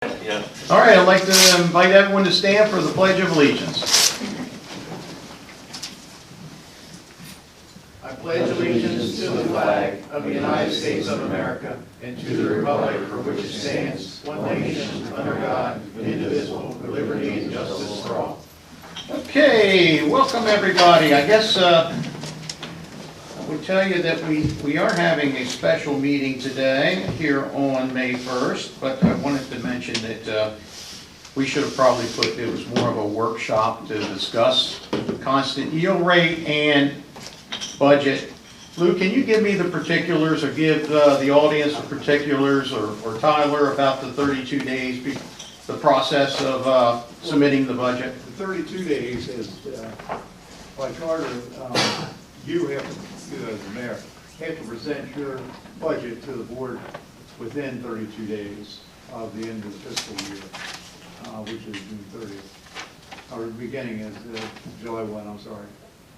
Yeah. All right, I'd like to invite everyone to stand for the Pledge of Allegiance. I pledge allegiance to the flag of the United States of America and to the republic for which it stands, one nation, under God, indivisible, with liberty and justice for all. Okay, welcome everybody. I guess I would tell you that we are having a special meeting today here on May 1st, but I wanted to mention that we should have probably put, it was more of a workshop to discuss the constant yield rate and budget. Lou, can you give me the particulars or give the audience the particulars or Tyler about the 32 days, the process of submitting the budget? The 32 days is, by charter, you have to, as the mayor, have to present your budget to the board within 32 days of the end of the fiscal year, which is June 30th, or the beginning is July 1, I'm sorry.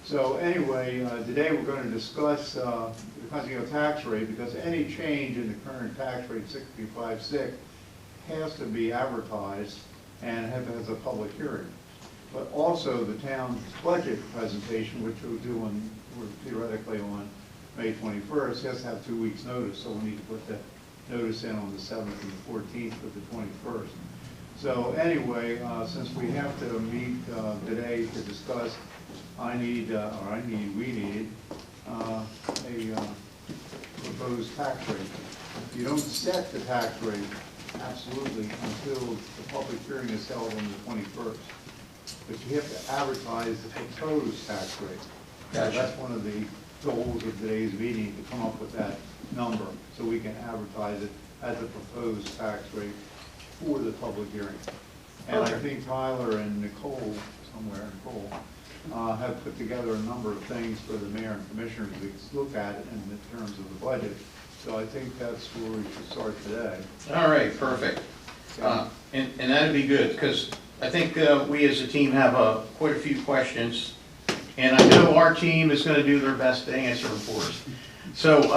So anyway, today we're going to discuss the constant tax rate, because any change in the current tax rate, 65.6, has to be advertised and has a public hearing. But also the town's budget presentation, which we'll do theoretically on May 21st, has to have 2 weeks notice, so we need to put the notice in on the 7th and the 14th of the 21st. So anyway, since we have to meet today to discuss, we need a proposed tax rate. You don't set the tax rate absolutely until the public hearing is held on the 21st. But you have to advertise the proposed tax rate. Gotcha. That's one of the goals of today's meeting, to come up with that number so we can advertise it as a proposed tax rate for the public hearing. And I think Tyler and Nicole have put together a number of things for the mayor and commissioners to look at in terms of the budget. So I think that's where we should start today. All right, perfect. And that'd be good, because I think we as a team have quite a few questions, and I know our team is going to do their best to answer them for us. So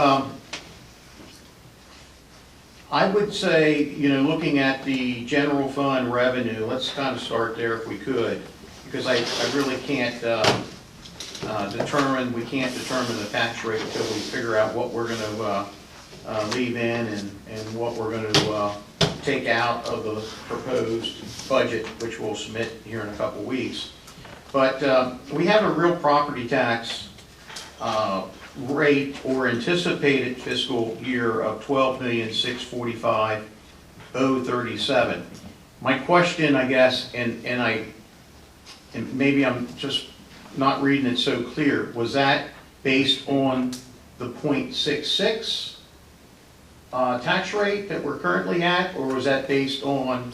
I would say, looking at the general fund revenue, let's kind of start there if we could, because I really can't we can't determine the tax rate until we figure out what we're going to leave in and what we're going to take out of the proposed budget, which we'll submit here in a couple weeks. But we have a real property tax rate or anticipated fiscal year of $12,645,037. My question, I guess, and maybe I'm just not reading it so clear, was that based on the 0.66 tax rate that we're currently at, or was that based on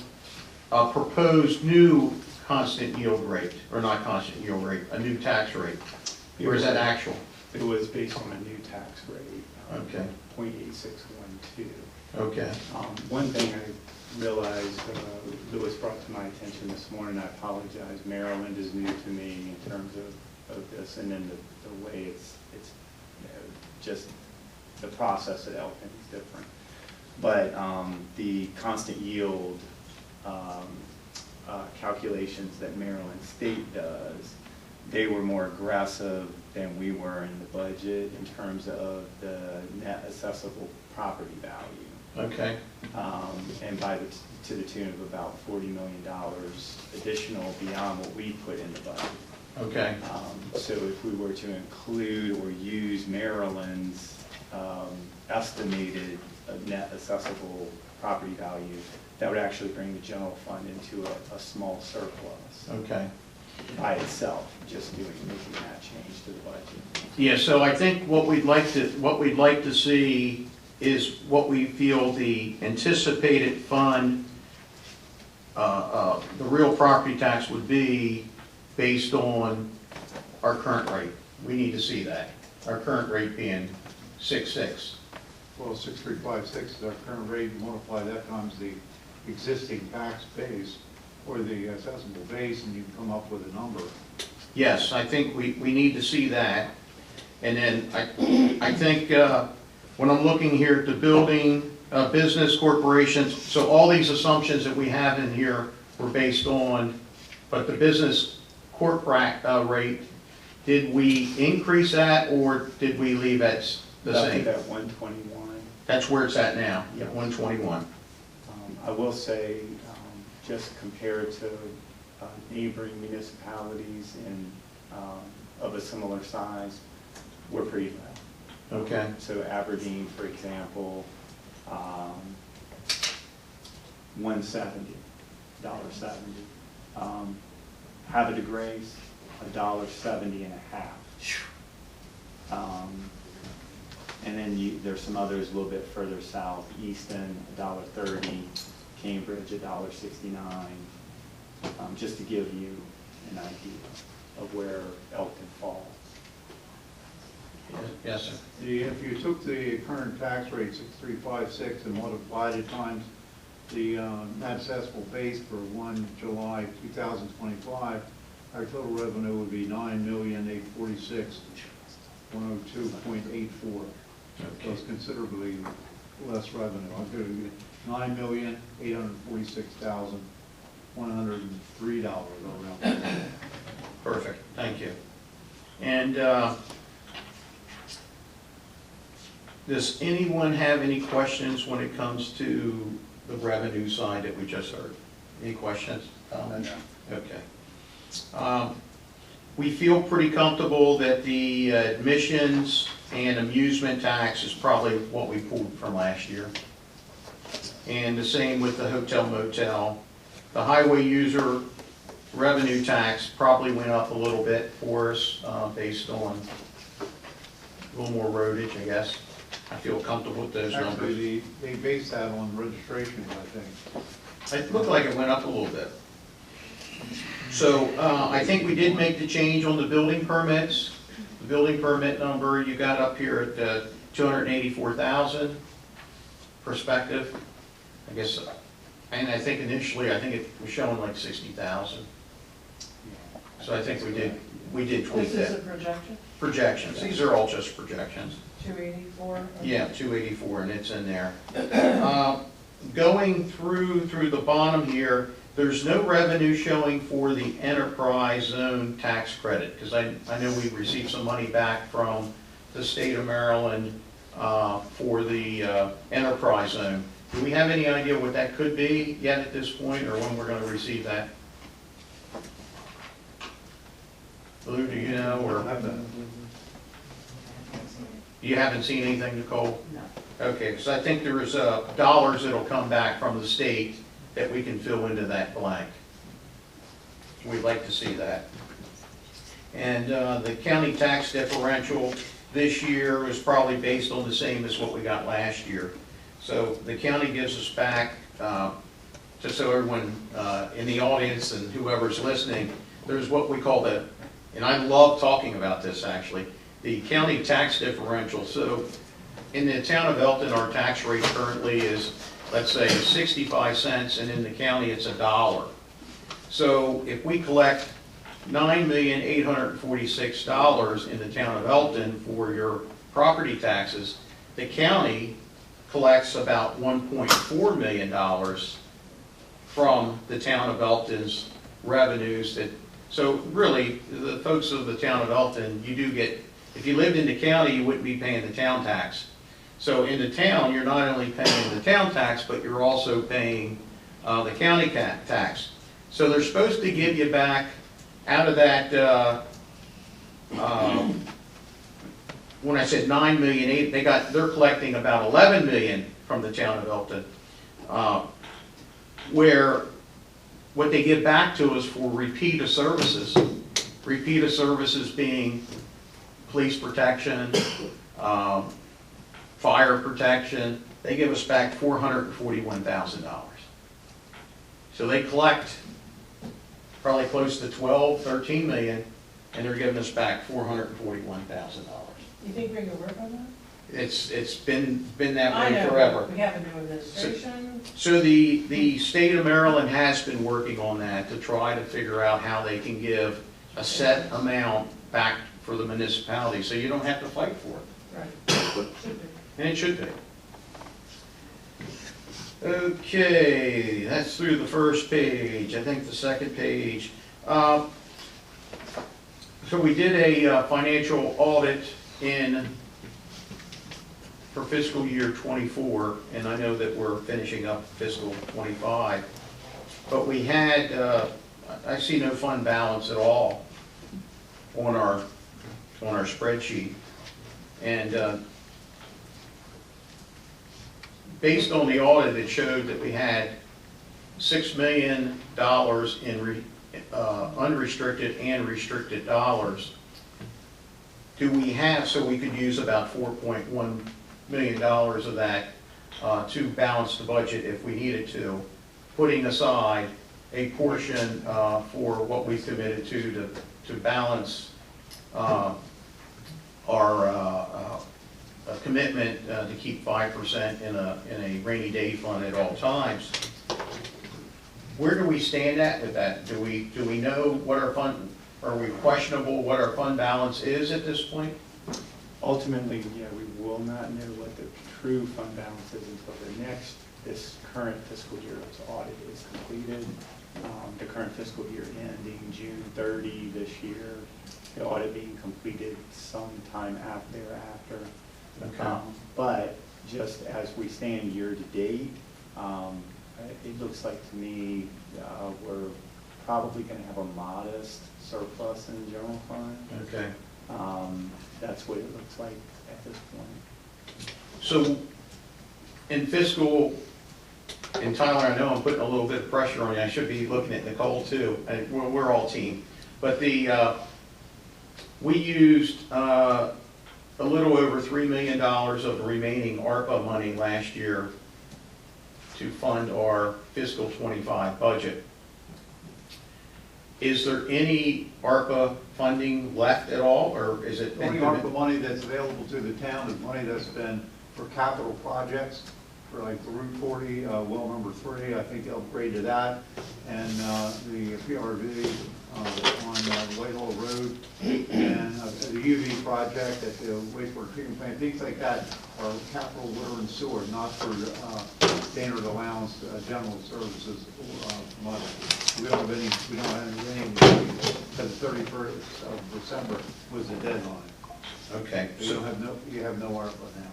a proposed new constant yield rate, or not constant yield rate, a new tax rate? Or is that actual? It was based on a new tax rate. Okay. 0.8612. Okay. One thing I realized, Lewis brought to my attention this morning, I apologize, Maryland is new to me in terms of this, and then the way it's just the process at Elkton is different. But the constant yield calculations that Maryland State does, they were more aggressive than we were in the budget in terms of the net assessable property value. Okay. And to the tune of about $40 million additional beyond what we put in the budget. Okay. So if we were to include or use Maryland's estimated net assessable property value, that would actually bring the general fund into a small surplus. Okay. By itself, just making that change to the budget. Yeah, so I think what we'd like to see is what we feel the anticipated fund, the real property tax would be based on our current rate. We need to see that. Our current rate being 6.6. Well, 6356 is our current rate. Multiply that times the existing tax base, or the assessable base, and you can come up with a number. Yes, I think we need to see that. And then I think when I'm looking here at the building business corporations, so all these assumptions that we have in here were based on, but the business corp rate, did we increase that or did we leave it the Left same? it at 121. That's where it's at now, Yeah. 121. I will say, just compared to neighboring municipalities and of a similar size, we're pretty low. Okay. So Aberdeen, for example, $1.70. Havre de Grace, $1.70 and a half. And then there's some others a little bit further south, Easton, $1.30, Cambridge, $1.69, just to give you an idea of where Elkton falls. Yes, sir. If you took the current tax rate, 6356, and multiplied it times the net assessable base for 1 July 2025, our total revenue would be $9,846,102.84. So it's considerably less revenue. I'll give you $9,846,103 around. Perfect, thank you. And does anyone have any questions when it comes to the revenue side that we just heard? Any questions, comments? Okay. We feel pretty comfortable that the admissions and amusement tax is probably what we pulled from last year. And the same with the hotel motel. The highway user revenue tax probably went up a little bit for us based on a little more roadage, I guess. I feel comfortable with those numbers. Actually, they base that on registration, I think. It looked like it went up a little bit. So I think we did make the change on the building permits. The building permit number you got up here at 284,000 perspective. I guess, and I think initially, I think it was showing like 60,000. So I think we did tweak This is a that. projection, Projections, these are all just projections. 284? Yeah, 284, and it's in there. Going through the bottom here, there's no revenue showing for the enterprise zone tax credit, because I know we received some money back from the state of Maryland for the enterprise zone. Do we have any idea what that could be yet at this point, or when we're going to receive that? Lou, do you know, or you haven't seen anything, Nicole? No. Okay, because I think there is dollars that'll come back from the state that we can fill into that blank. We'd like to see that. And the county tax differential this year is probably based on the same as what we got last year. So the county gives us back, just so everyone in the audience and whoever's listening, there's what we call the, and I love talking about this actually, the county tax differential. So in the town of Elkton, our tax rate currently is, let's say, 65 cents, and in the county it's $1. So if we collect $9,846 in the town of Elkton for your property taxes, the county collects about $1.4 million from the town of Elkton's revenues. So really, the folks of the town of Elkton, you do get, if you lived in the county, you wouldn't be paying the town tax. So in the town, you're not only paying the town tax, but you're also paying the county tax. So they're supposed to give you back out of that, when I said 9 million, they're collecting about 11 million from the town of Elkton, where what they give back to us for repeat of services being police protection, fire protection, they give us back $441,000. So they collect probably close to 12, 13 million, and they're giving us back $441,000. You think we can work on that? It's been that I way know, forever. we have a new administration. So the state of Maryland has been working on that to try to figure out how they can give a set amount back for the municipality, so you don't have to fight for it. Right. Should be. And it should be. Okay, that's through the first page. I think the second page. So we did a financial audit for fiscal year '24, and I know that we're finishing up fiscal '25. But we had, I see no fund balance at all on our spreadsheet. And based on the audit, it showed that we had $6 million in unrestricted and restricted dollars. Do we have, so we could use about $4.1 million of that to balance the budget if we needed to, putting aside a portion for what we committed to balance our a commitment to keep 5% in a rainy day fund at all times. Where do we stand at with that? Do we know what our fund, are we questionable what our fund balance is at this point? Ultimately, yeah, we will not know what the true fund balance is until this current fiscal year's audit is completed. The current fiscal year ending June 30 this year, the audit being completed sometime thereafter. Okay. But just as we stand year to date, it looks like to me we're probably going to have a modest surplus in the general fund. Okay. That's what it looks like at this point. So in fiscal, and Tyler, I know I'm putting a little bit of pressure on you. I should be looking at Nicole too. And we're all team. But we used a little over $3 million of the remaining ARPA money last year to fund our fiscal '25 budget. Is there any ARPA funding left at all, or is it? The only ARPA money that's available to the town is money that's been for capital projects, for like the Route 40, well number 3, I think upgrade to that, and the PRV on Whitehall Road, and the UV project at the wastewater treatment plant, things like that are capital water and sewer, not for standard allowance general services money. We don't have any, because the 31st of December was the deadline. Okay. So you have no ARPA now.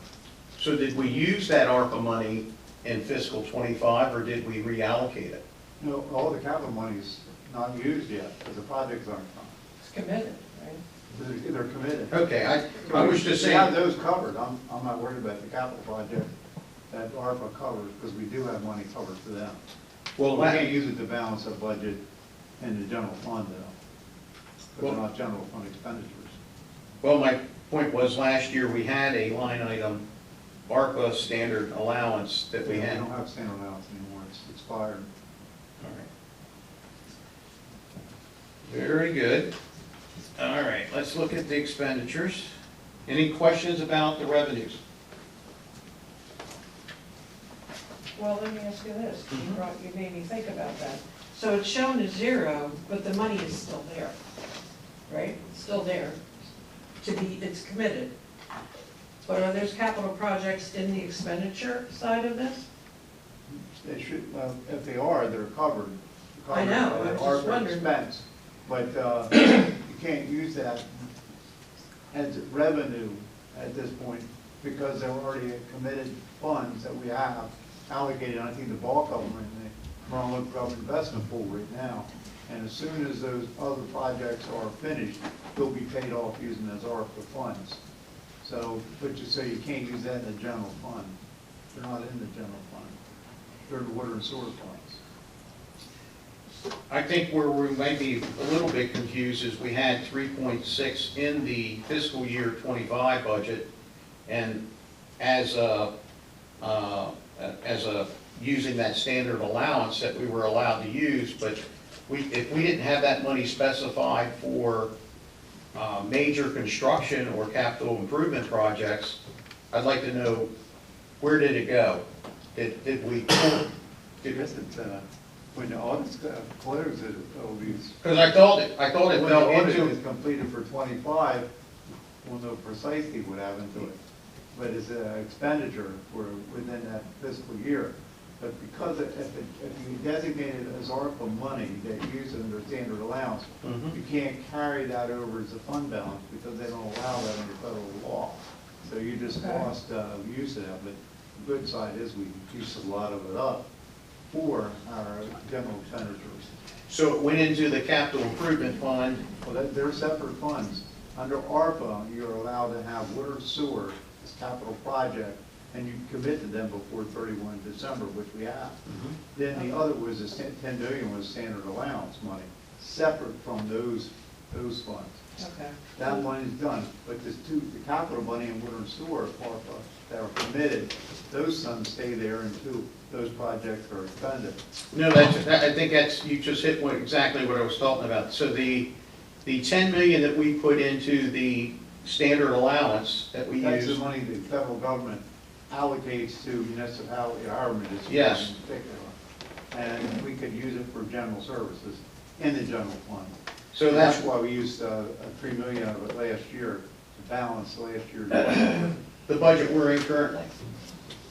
So did we use that ARPA money in fiscal '25, or did we reallocate it? No, all the capital money's not used yet, because the projects aren't done. It's committed, right? They're committed. Okay, I was just They have saying, those covered. I'm not worried about the capital project that ARPA covers, because we do have money covered for them. well, We can't use it to balance a budget in the general fund, though, because they're not general fund expenditures. well, my point was, last year we had a line item ARPA standard allowance that we had. We don't have standard allowance anymore. It's expired. All right. Very good. All right, let's look at the expenditures. Any questions about the revenues? Well, let me ask you this, you made me think about that. So it's shown as 0, but the money is still there, right? It's still there it's committed. But are there capital projects in the expenditure side of this? They should, if they are, they're covered. I know, I was just ARPA wondering. expense, but you can't use that as revenue at this point, because they're already committed funds that we have allocated. I think the bulk of them are in the Maryland Government Investment Pool right now. And as soon as those other projects are finished, they'll be paid off using those ARPA funds. So, but you can't use that in the general fund. They're not in the general fund. They're the water and sewer funds. I think where we might be a little bit confused is we had 3.6 in the fiscal year '25 budget, and as using that standard allowance that we were allowed to use, but if we didn't have that money specified for major construction or capital improvement projects, I'd like to know, where did it go? Did we? When the audit's closed, it'll be. Because I thought it When fell the audit into. is completed for '25, we'll know precisely what happened to it. But it's an expenditure for within that fiscal year. But because if you designate it as ARPA money that you use it under standard allowance, you can't carry that over as a fund balance because they don't allow that under federal law. So you just lost use of that. But the good side is we use a lot of it up for our general expenditures. So it went into the capital improvement fund. Well, they're separate funds. Under ARPA, you're allowed to have water sewer as capital project, and you commit to them before 31 December, which we have. Then the other was, 10 billion was standard allowance money, separate from those funds. Okay. That money's done, but the capital money and water and sewer, ARPA, that are committed, those funds stay there until those projects are expended. No, I think you just hit exactly what I was talking about. So the 10 million that we put into the standard allowance that we That's the use. money the federal government allocates to municipality, our municipality Yes. in particular. And we could use it for general services in the general fund. So That's why we used 3 million of it last year to balance last year's budget. the budget we're in currently.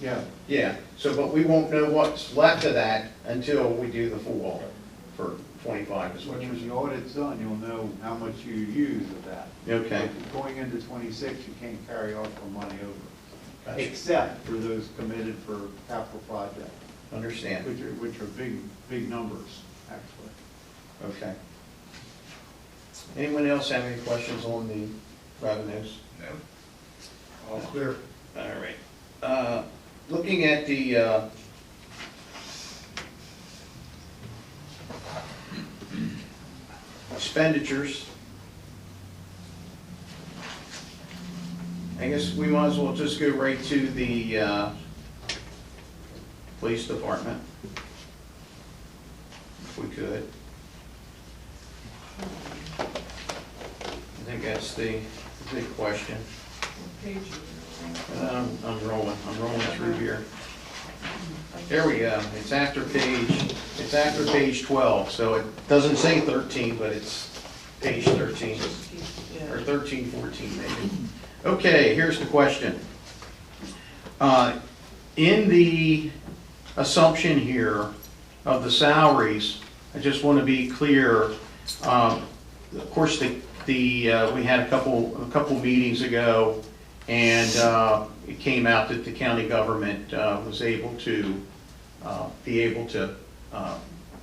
Yeah, Yeah, so, but we won't know what's left of that until we do the full audit for 25 is what you're when saying. the audit's done, you'll know how much you use of that. Okay. But going into 26, you can't carry ARPA money over, Gotcha. except for those committed for capital projects, Understand. which are big numbers, actually. Okay. Anyone else have any questions on the revenues? No. All clear. All right. Looking at the expenditures, I guess we might as well just go right to the police department, if we could. I think that's the big question. What page are you I'm rolling through here. There we go, it's after page 12, so it doesn't say 13, but it's page 13, on? or 13, 14 maybe. Okay, here's the question. In the assumption here of the salaries, I just want to be clear, of course, we had a couple meetings ago, and it came out that the county government was able to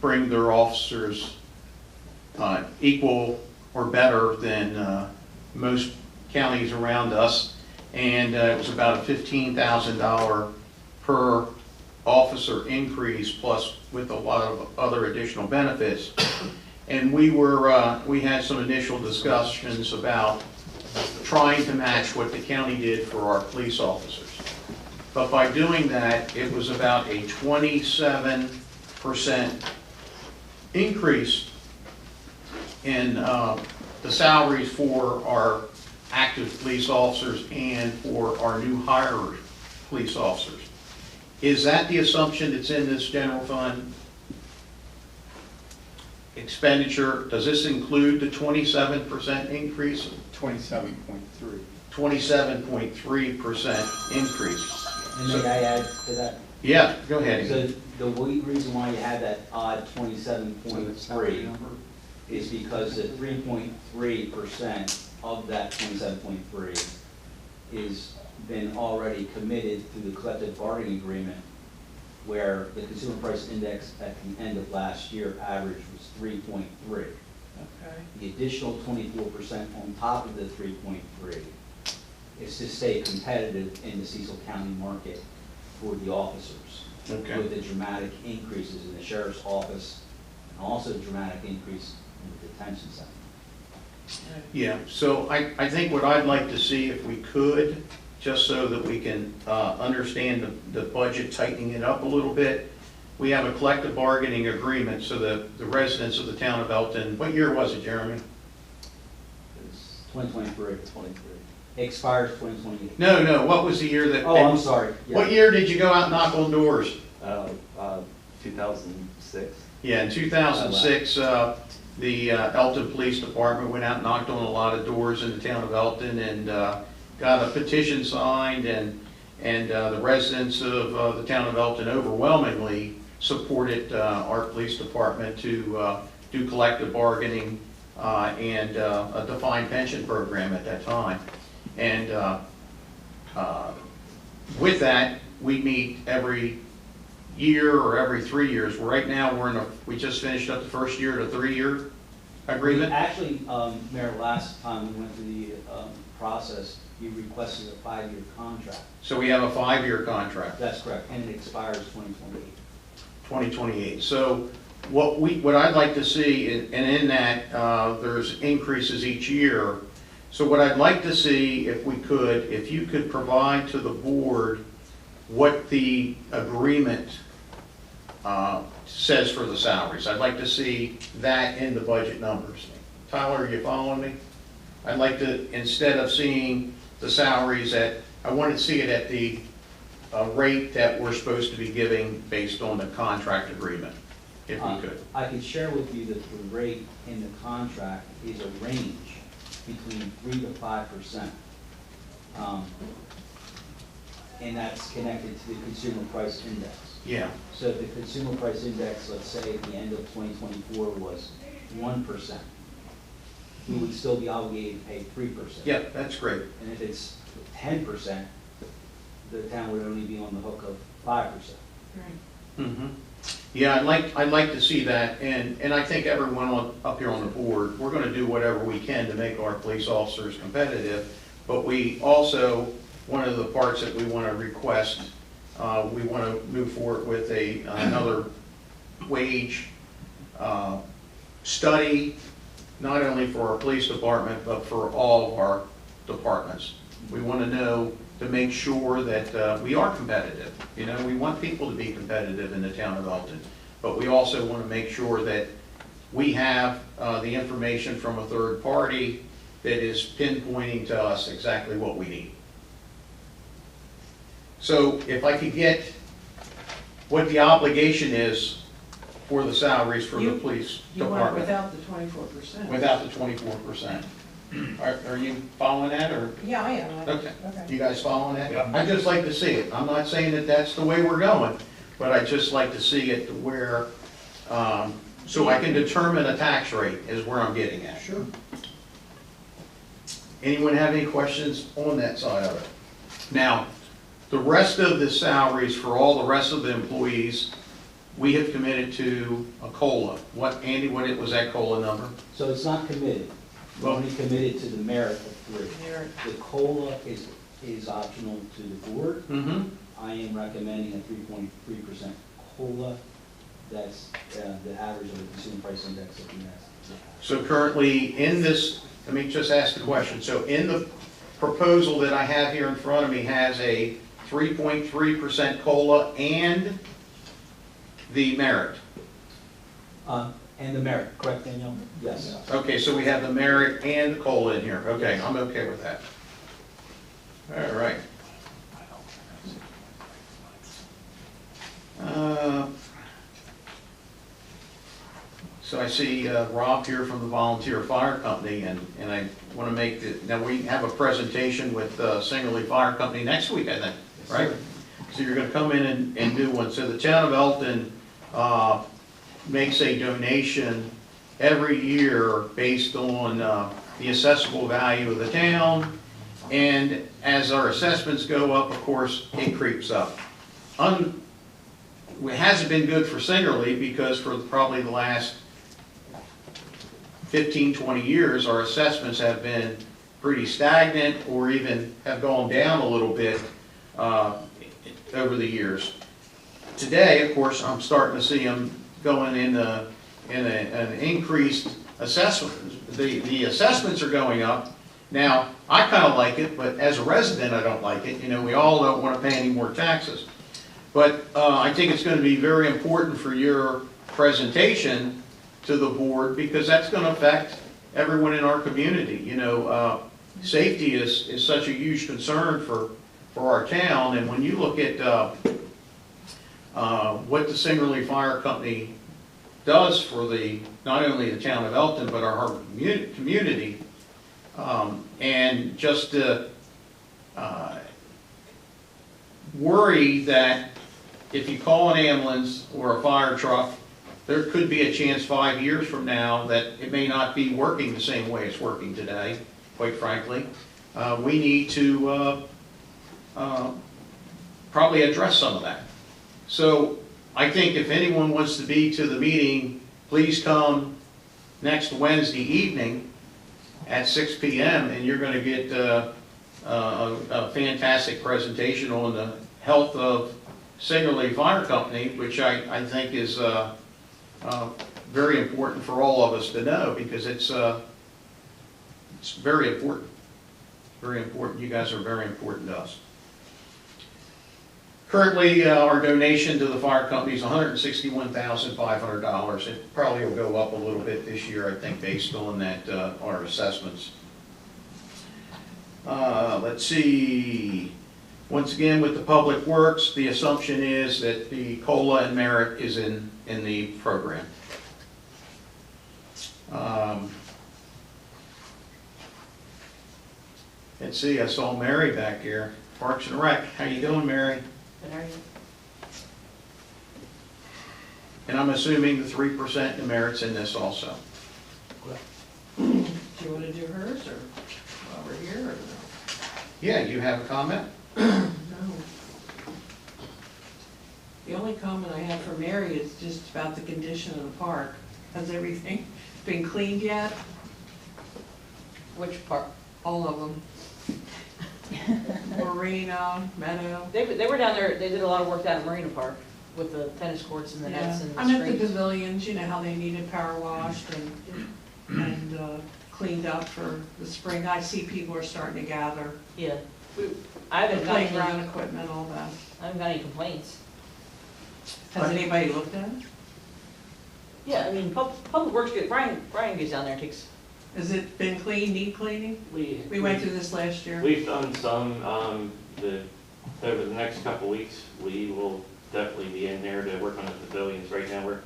bring their officers equal or better than most counties around us, and it was about a $15,000 per officer increase, plus with a lot of other additional benefits. And we had some initial discussions about trying to match what the county did for our police officers. But by doing that, it was about a 27% increase in the salaries for our active police officers and for our new hired police officers. Is that the assumption that's in this general fund expenditure? Does this include the 27% increase? 27.3. 27.3% increase. And may I add to that? Yeah, go ahead. So the reason why you have that odd 27.3 Number. is because the 3.3% of that 27.3 is been already committed through the collective bargaining agreement, where the consumer price index at the end of last year average was 3.3. Okay. The additional 24% on top of the 3.3 is to stay competitive in the Cecil County market for the officers. Okay. With the dramatic increases in the sheriff's office and also dramatic increase in the detention center. Yeah, so I think what I'd like to see, if we could, just so that we can understand the budget, tightening it up a little bit, we have a collective bargaining agreement, so the residents of the town of Elkton, what year was it, Jeremy? It's 2023. It expires 2028. No, what was the year that? Oh, I'm sorry. Yeah. What year did you go out and knock on doors? 2006. Yeah, in 2006, the Elkton Police Department went out and knocked on a lot of doors in the town of Elkton and got a petition signed, and And the residents of the town of Elkton overwhelmingly supported our police department to do collective bargaining and a defined pension program at that time. And with that, we meet every year or every 3 years. Right now, we just finished up the first year of the 3-year agreement. Actually, Mayor, last time we went through the process, you requested a 5-year contract. So we have a 5-year contract, That's correct, and it expires 2028. 2028. So what I'd like to see, and in that, there's increases each year. So what I'd like to see, if you could provide to the board what the agreement says for the salaries. I'd like to see that in the budget numbers. Tyler, are you following me? I'd like to, instead of seeing the salaries I want to see it at the rate that we're supposed to be giving based on the contract agreement, if we could. I could share with you that the rate in the contract is a range between 3 to 5%. And that's connected to the consumer price index. Yeah, So if the consumer price index, let's say at the end of 2024 was 1%, we would still be obligated to pay 3%. yeah, that's great. And if it's 10%, the town would only be on the hook of 5%. Right. Mhm. Yeah, I'd like to see that, and I think everyone up here on the board, we're gonna do whatever we can to make our police officers competitive, but we also, one of the parts that we wanna request, we wanna move forward with another wage study, not only for our police department, but for all of our departments. We wanna know to make sure that we are competitive. You know, we want people to be competitive in the town of Elkton, but we also want to make sure that we have the information from a third party that is pinpointing to us exactly what we need. So if I could get what the obligation is for the salaries for the police You want department. without the 24%. Without the 24%. Are you following that, or? Yeah, I am. Okay. Okay. You guys following that? Yeah. I'd just like to see it. I'm not saying that that's the way we're going, but I'd just like to see it to where, so I can determine a tax rate is where I'm getting at. Sure. Anyone have any questions on that side of it? Now, the rest of the salaries for all the rest of the employees, we have committed to a COLA. Andy, what was that COLA number? So it's not committed. We're only committed to the merit of 3. Merit. The COLA is optional to the board. Mm-hmm. I am recommending a 3.3% COLA. That's the average of the consumer price index of the U.S. So currently in this, let me just ask the question. So in the proposal that I have here in front of me has a 3.3% COLA and the merit. And the merit, correct, Danielle? Yes. Okay, so we have the merit and the COLA in here. Okay, I'm okay with that. All right. So I see Rob here from the Volunteer Fire Company, and I want to make the, now we have a presentation with Singerly Fire Company next week, I think, right? So you're going to come in and do one. So the town of Elkton makes a donation every year based on the assessable value of the town, and as our assessments go up, of course, it creeps up. It hasn't been good for Singerly because for probably the last 15, 20 years, our assessments have been pretty stagnant or even have gone down a little bit over the years. Today, of course, I'm starting to see them going in an increased assessment. The assessments are going up. Now, I kind of like it, but as a resident, I don't like it. You know, we all don't want to pay any more taxes. But I think it's going to be very important for your presentation to the board because that's going to affect everyone in our community. You know, safety is such a huge concern for our town, and when you look at what the Singerly Fire Company does for not only the town of Elkton, but our community, and just worry that if you call an ambulance or a fire truck, there could be a chance 5 years from now that it may not be working the same way it's working today, quite frankly. We need to probably address some of that. So I think if anyone wants to be to the meeting, please come next Wednesday evening at 6 p.m. and you're going to get a fantastic presentation on the health of Singerly Fire Company, which I think is very important for all of us to know, because it's very important. Very important. You guys are very important to us. Currently, our donation to the fire company is $161,500. It probably will go up a little bit this year, I think, based on that, our assessments. Let's see. Once again, with the Public Works, the assumption is that the COLA and merit is in the program. Let's see, I saw Mary back here. Parks and Rec. How you doing, Mary? Good, how are you? And I'm assuming the 3% in merit's in this also. Do you want to do hers, or while we're here, or no? Yeah, you have a comment? No. The only comment I have for Mary is just about the condition of the park. Has everything been cleaned yet? Which part? All of them. Marina, Meadow. They were down there, they did a lot of work down at Marina Park with the tennis courts and the nets and the I meant the screens. pavilions, you know, how they needed power washed and cleaned up for the spring. I see people are starting to gather. Yeah. I haven't got any, Playground equipment, all that. I haven't got any complaints. Has anybody looked at it? Yeah, I mean, Public Works, Brian gets down there and takes, Has it been clean, need cleaning? We went through this last year. We've done some, over the next couple weeks, we will definitely be in there to work on the pavilions. Right now, we're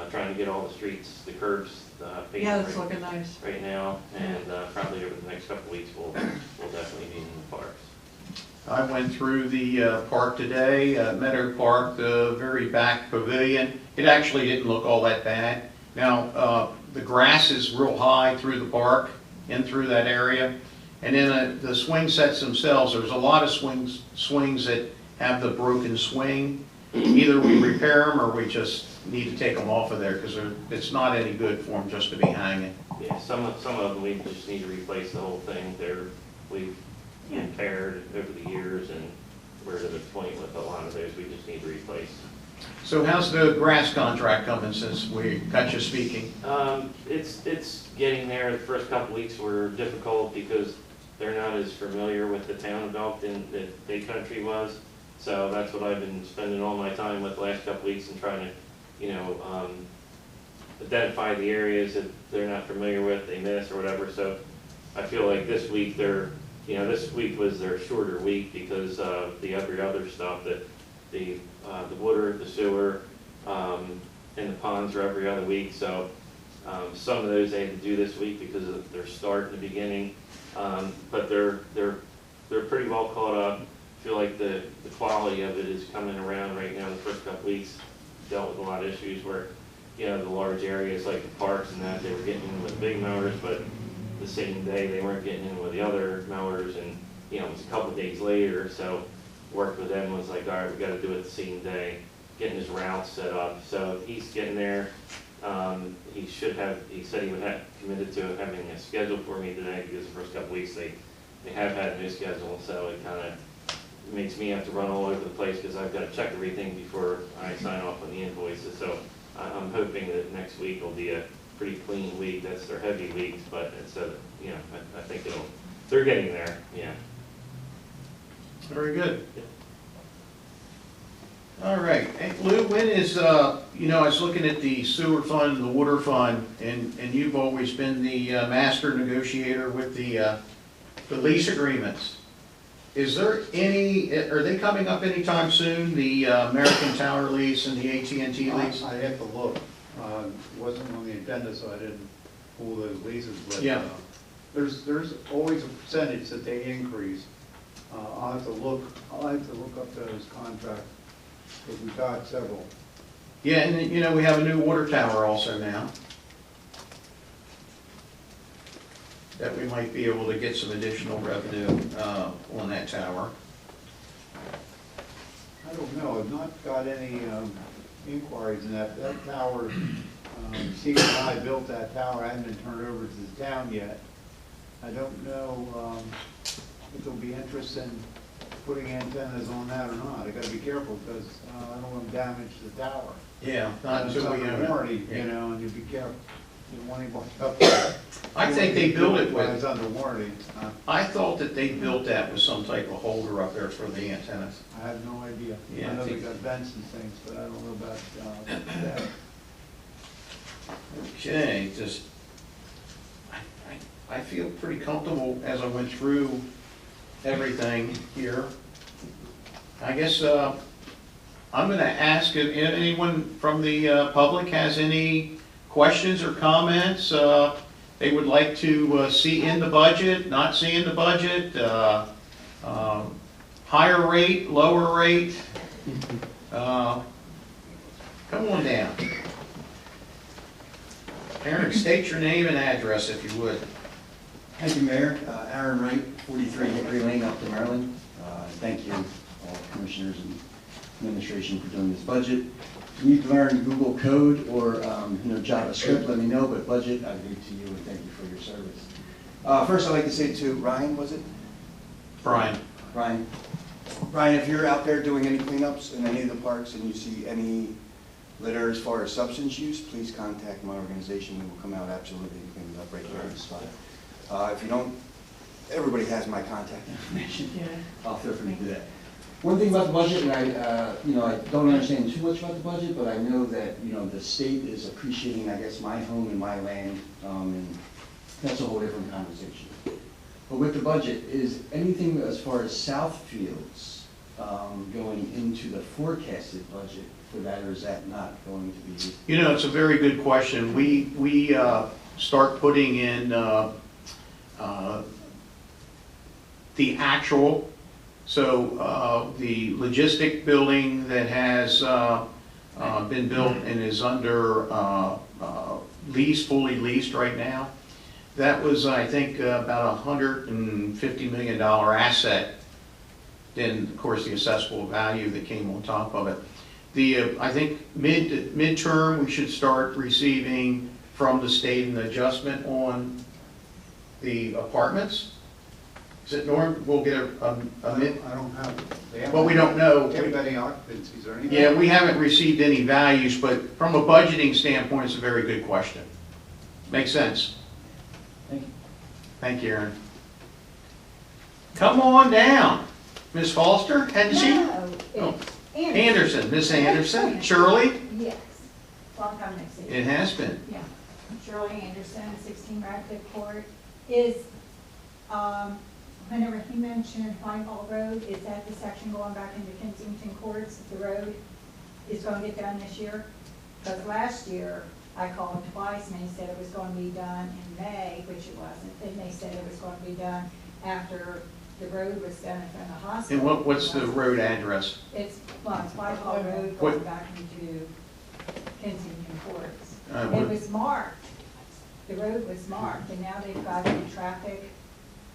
trying to get all the streets, the curbs, painted Yeah, it's looking nice. right now, and probably over the next couple weeks, we'll definitely be in the parks. I went through the park today, Meadow Park, the very back pavilion. It actually didn't look all that bad. Now, the grass is real high through the park, in through that area. And then the swing sets themselves, there's a lot of swings that have the broken swing. Either we repair them or we just need to take them off of there, because it's not any good for them just to be hanging. Yeah, some of them, we just need to replace the whole thing. We've repaired over the years, and we're to the point with a lot of those we just need to replace. So how's the grass contract coming since we got you speaking? It's getting there. The first couple weeks were difficult because they're not as familiar with the town of Elkton that Bay Country was. So that's what I've been spending all my time with the last couple weeks, and trying to, identify the areas that they're not familiar with, they miss or whatever. So I feel like this week this week was their shorter week because of the other stuff, that the water, the sewer, and the ponds are every other week. So some of those they had to do this week because of their start in the beginning. But they're pretty well caught up. I feel like the quality of it is coming around right now. The first couple weeks dealt with a lot of issues where, the large areas like the parks and that, they were getting in with big mowers, but the same day they weren't getting in with the other mowers, and it was a couple of days later. So worked with them, was like, all right, we got to do it the same day, getting his routes set up. So he's getting there. He said he would have committed to having a schedule for me today, because the first couple weeks they have had a new schedule. So it kind of makes me have to run all over the place because I've got to check everything before I sign off on the invoices. So I'm hoping that next week will be a pretty clean week. That's their heavy weeks, but it's I think they're getting there. Yeah. Very good. All right. Hey, Lou, when is, I was looking at the sewer fund, the water fund, and you've always been the master negotiator with the lease agreements. Is there are they coming up anytime soon, the American Tower lease and the AT&T lease? I have to look. It wasn't on the agenda, so I didn't pull those leases, but Yeah. there's always a percentage that they increase. I'll have to look up those contracts, because we've got several. Yeah, and you know, we have a new water tower also now, that we might be able to get some additional revenue on that tower. I don't know, I've not got any inquiries in that tower. Steve and I built that tower, hasn't been turned over to the town yet. I don't know if there'll be interest in putting antennas on that or not. I gotta be careful, because I don't want to damage the tower. Yeah, not It's until we under own it. warranty, Yeah. you know, and you be careful. You don't want anybody up there. I think they built it While it's with, under warranty. I thought that they built that with some type of holder up there for the antennas. I have no idea. Yeah, I know I they think- got vents and things, but I don't know about that. Okay, I feel pretty comfortable as I went through everything here. I guess I'm gonna ask if anyone from the public has any questions or comments they would like to see in the budget, not see in the budget, higher rate, lower rate. Come on down. Aaron, state your name and address if you would. Thank you, Mayor. Aaron Wright, 43 Hickory Lane, Elkton, Maryland. Thank you, all commissioners and administration for doing this budget. If you need to learn Google code or JavaScript, let me know, but budget, I leave to you, and thank you for your service. First, I'd like to say to Ryan, was it? Brian. Ryan, if you're out there doing any cleanups in any of the parks and you see any litter as far as substance use, please contact my organization. We will come out absolutely and clean it up right here on the spot. If you don't, everybody has my contact information. I'll feel free to do that. One thing about the budget, and I don't understand too much about the budget, but I know that, the state is appreciating, I guess, my home and my land, and that's a whole different conversation. But with the budget, is anything as far as south fields going into the forecasted budget for that, or is that not going to be? You know, it's a very good question. We start putting in the actual, so the logistic building that has been built and is under lease, fully leased right now, that was, I think, about $150 million asset. Then, of course, the assessable value that came on top of it. I think midterm, we should start receiving from the state an adjustment on the apartments. Is it, Norm, we'll get a mid? I don't have. Well, we don't know. They haven't had any occupancies or anything. Yeah, we haven't received any values, but from a budgeting standpoint, it's a very good question. Makes sense. Thank you. Thank you, Aaron. Come on down. Ms. Foster, Hennessy? No, Oh. it's Anderson, Miss Anderson, Shirley? Yes, long time no see. It has been. Yeah, Shirley Anderson, 16 Radcliffe Court. Is, whenever he mentioned Whitehall Road, is that the section going back into Kensington Courts? The road is going to get done this year? Because last year, I called twice and they said it was going to be done in May, which it wasn't. Then they said it was going to be done after the road was done in front of the hospital. And what's the road address? It's Whitehall Road going back into Kensington Courts. It was marked, the road was marked, and now they've got the traffic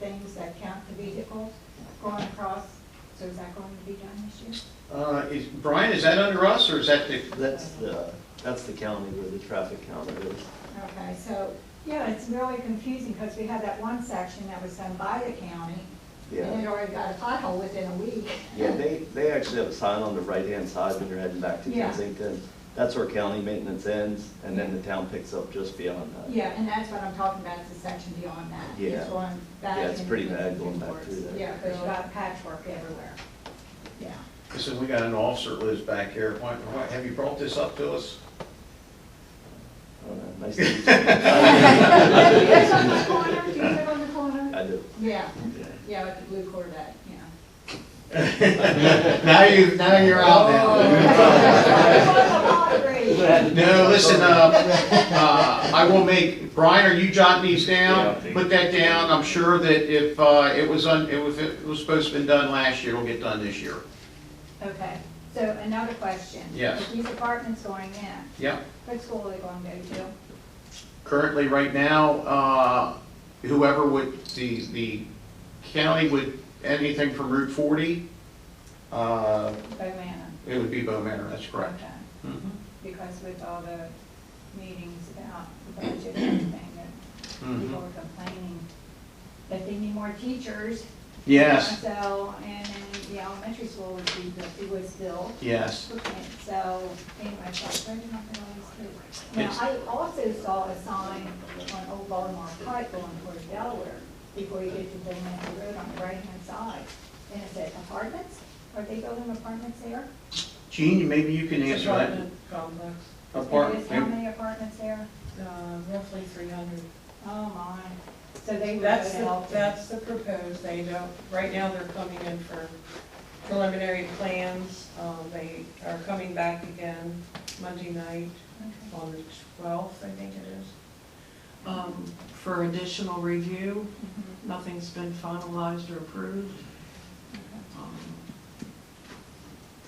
things that count the vehicles going across. So is that going to be done this year? Brian, is that under us, or is that the? That's the county where the traffic counter is. Okay, so, yeah, it's really confusing because we had that one section that was done by the county, and it already got a pothole within a week. Yeah, they actually have a sign on the right-hand side when you're heading back to Yeah. Kensington. That's where county maintenance ends, and then the town picks up just beyond that. Yeah, and that's what I'm talking about, is the section beyond that. Yeah. It's going back Yeah, it's into pretty bad Kensington going back Courts. through there. Yeah, because you got patchwork everywhere. Yeah. Listen, we got an officer that lives back here. Have you brought this up to us? Nice to meet you. Do you live on the corner? Do you live on the corner? I do. Yeah, Yeah. yeah, with the blue Corvette, yeah. Now you're out now. No, listen, I I will make, Brian, are you jotting these Yeah, I'll down? take Put that down. I'm sure that if it was supposed to have been done last year, it'll get done this year. Okay, so another question. Yes. With these apartments going in, Yeah. what school are they going to go to? Currently, right now, whoever would, the county would, anything from Route 40, Bowman. it would be Bow Manor, that's correct. Okay. Mhm. Because with all the meetings about the budget and everything, that people Mhm. are complaining that they need more teachers. Yes, So, and then the elementary school it was built. yes. And so, anyway, so I was ready not to always do. Now, It's- I also saw a sign on Old Baltimore Pike going towards Delaware, before you get to Bowman Road on the right-hand side. And it said apartments, are they building apartments there? Gene, maybe you can It's answer that. apartment complex, There is how many apartments there? roughly 300. Oh, my. So they would go That's to the, Elkton. that's the proposed, they don't, right now they're coming in for preliminary plans. They are coming back again Monday night Okay. on the 12th, I think it is, for additional review. Mhm. Nothing's been finalized or approved.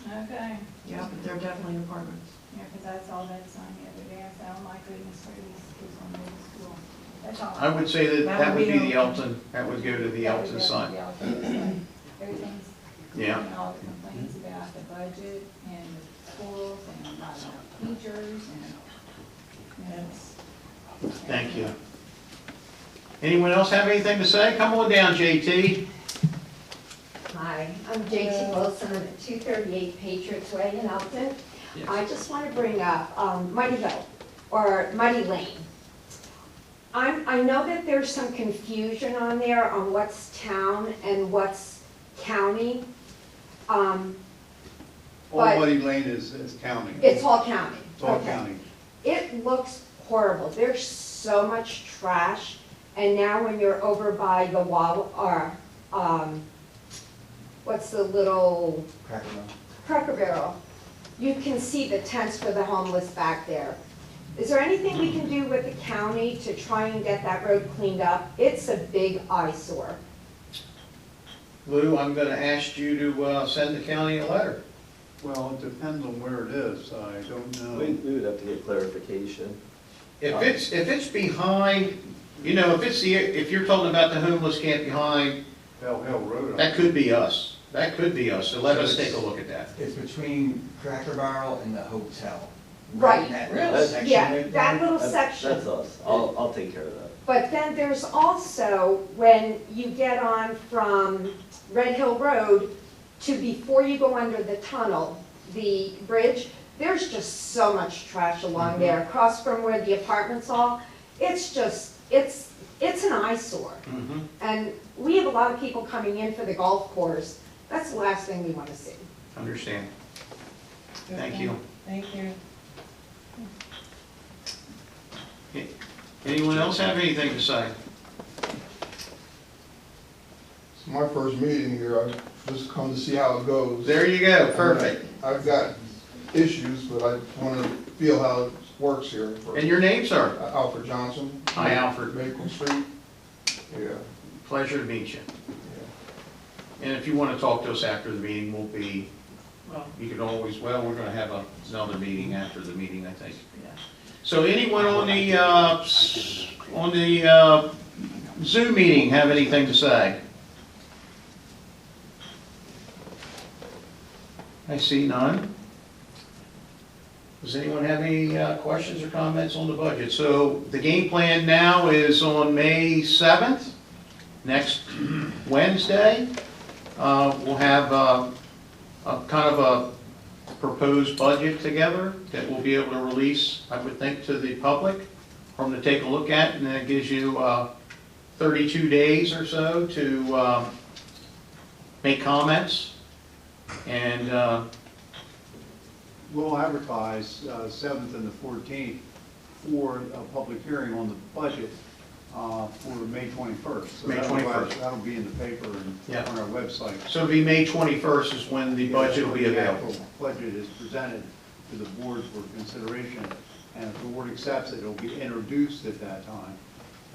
Okay. Yeah, but they're definitely apartments. Yeah, because I saw that sign the other day, I said, oh my goodness, where are these kids going to go to school? That's all. I would say that That that would would be be the Elkton. Elkton, that would go to the That would Elkton go to sign. the Elkton sign. Everything's, Yeah. and all the complaints about the budget and the schools and not enough teachers and it's. Thank you. Anyone else have anything to say? Come on down, JT. Hi, I'm JT Wilson, I'm at 238 Patriots Way in Elkton. I just want to bring up Muddy Hill, or Muddy Lane. I know that there's some confusion on there on what's town and what's county. All But- Muddy Lane is county. It's all county. It's all Okay. county. It looks horrible. There's so much trash. And now when you're over by the wall, or, what's the little Cracker Barrel, you can see the tents for the homeless back there. Is there anything we can do with the county to try and get that road cleaned up? It's a big eyesore. Lou, I'm gonna ask you to send the county a letter. Well, it depends on where it is. I don't We know. would have to get clarification. If it's behind, you know, if you're talking about the homeless camp behind, Bell Hill Road. that could be us. That could be us, so let us take a look at that. It's between Cracker Barrel and the hotel. Right. in that Really? little section Yeah, right that there. little That's section. us. I'll take care of that. But then there's also, when you get on from Red Hill Road to before you go under the tunnel, the bridge, there's just so much trash along there, across from where the apartments are. It's just, it's an eyesore. Mhm. And we have a lot of people coming in for the golf course. That's the last thing we want to see. Understand. Good Thank thing. you. Thank you. Anyone else have anything to say? It's my first meeting here, I've just come to see how it goes. There you go, perfect. I've got issues, but I want to feel how it works here. And your name, sir? Alfred Johnson. Hi, Alfred. Maple Street. Yeah. Pleasure to meet you. And if you want to talk to us after the meeting, we'll be, Well, you can always, well, we're going to have another meeting after the meeting, I think. yeah. So anyone on the Zoom meeting have anything to say? I see none. Does anyone have any questions or comments on the budget? So the game plan now is on May 7th, next Wednesday. We'll have a kind of a proposed budget together that we'll be able to release, I would think, to the public for them to take a look at, and that gives you 32 days or so to make comments. And We'll advertise 7th and the 14th for a public hearing on the budget for May 21st. So May 21st. That'll be in the paper and Yeah. on our website. so it'll be May 21st is when the budget will be The available. actual budget is presented to the board for consideration and if the board accepts it, it'll be introduced at that time.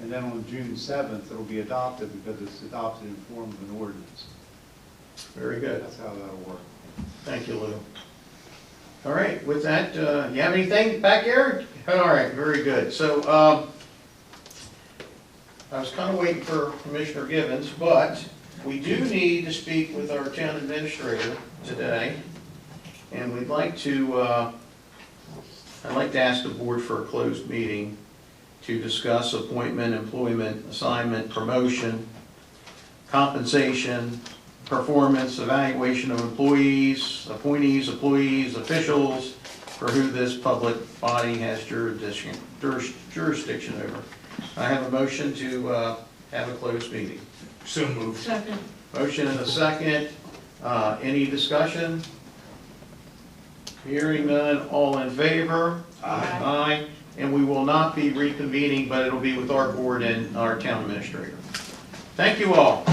And then on June 7th, it'll be adopted because it's adopted in form of an ordinance. Very good. That's how that'll work. Thank you, Lou. All right, with that, you have anything back here? All right, very good. So, I was kind of waiting for Commissioner Givens, but we do need to speak with our town administrator today. And we'd like to, I'd like to ask the board for a closed meeting to discuss appointment, employment, assignment, promotion, compensation, performance, evaluation of employees, appointees, officials, for who this public body has jurisdiction over. I have a motion to have a closed meeting. So moved. Second. Motion and a second. Any discussion? Hearing none, all in favor? Aye. Aye. And we will not be reconvening, but it'll be with our board and our town administrator. Thank you all.